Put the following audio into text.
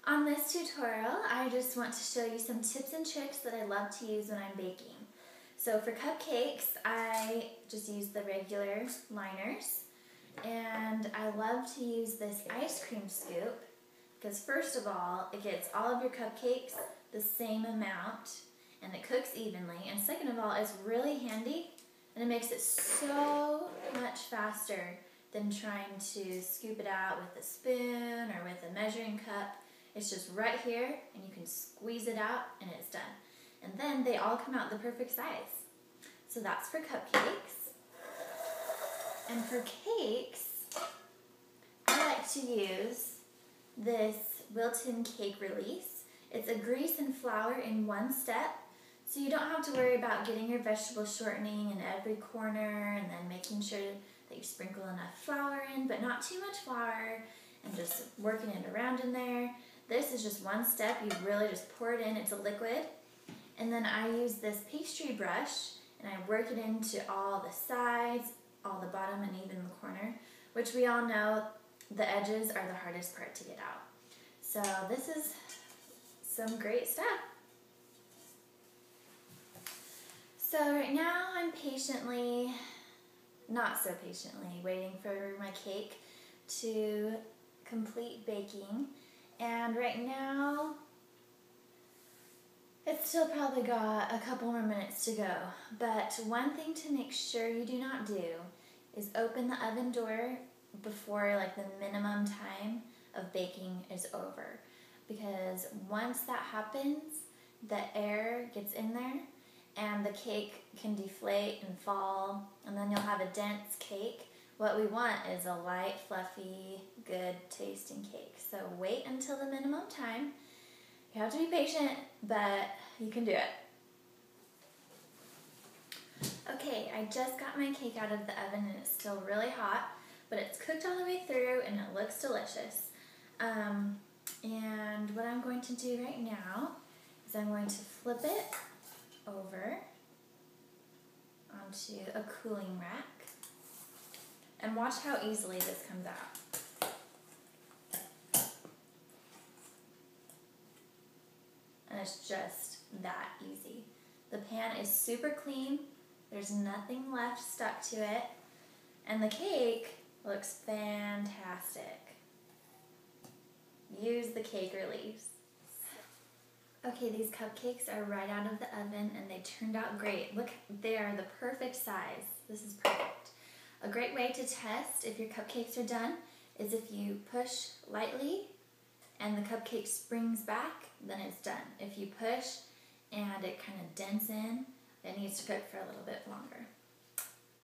On this tutorial, I just want to show you some tips and tricks that I love to use when I'm baking. So for cupcakes, I just use the regular liners, and I love to use this ice cream scoop because first of all, it gets all of your cupcakes the same amount and it cooks evenly, and second of all, it's really handy and it makes it so much faster than trying to scoop it out with a spoon or with a measuring cup. It's just right here and you can squeeze it out and it's done. And then they all come out the perfect size. So that's for cupcakes. And for cakes, I like to use this Wilton cake release. It's a grease and flour in one step, so you don't have to worry about getting your vegetable shortening in every corner and then making sure that you sprinkle enough flour in, but not too much flour, and just working it around in there. This is just one step. You really just pour it in. It's a liquid. And then I use this pastry brush and I work it into all the sides, all the bottom, and even the corner, which we all know the edges are the hardest part to get out. So this is some great stuff. So right now I'm patiently, not so patiently, waiting for my cake to complete baking. And right now, it's still probably got a couple more minutes to go. But one thing to make sure you do not do is open the oven door before like the minimum time of baking is over. Because once that happens, the air gets in there and the cake can deflate and fall, and then you'll have a dense cake. What we want is a light, fluffy, good tasting cake. So wait until the minimum time. You have to be patient, but you can do it. Okay, I just got my cake out of the oven and it's still really hot, but it's cooked all the way through and it looks delicious. And what I'm going to do right now is I'm going to flip it over onto a cooling rack. And watch how easily this comes out. And it's just that easy. The pan is super clean. There's nothing left stuck to it. And the cake looks fantastic. Use the cake release. Okay, these cupcakes are right out of the oven and they turned out great. Look, they are the perfect size. This is perfect. A great way to test if your cupcakes are done is if you push lightly and the cupcake springs back, then it's done. If you push and it kind of dents in, it needs to cook for a little bit longer.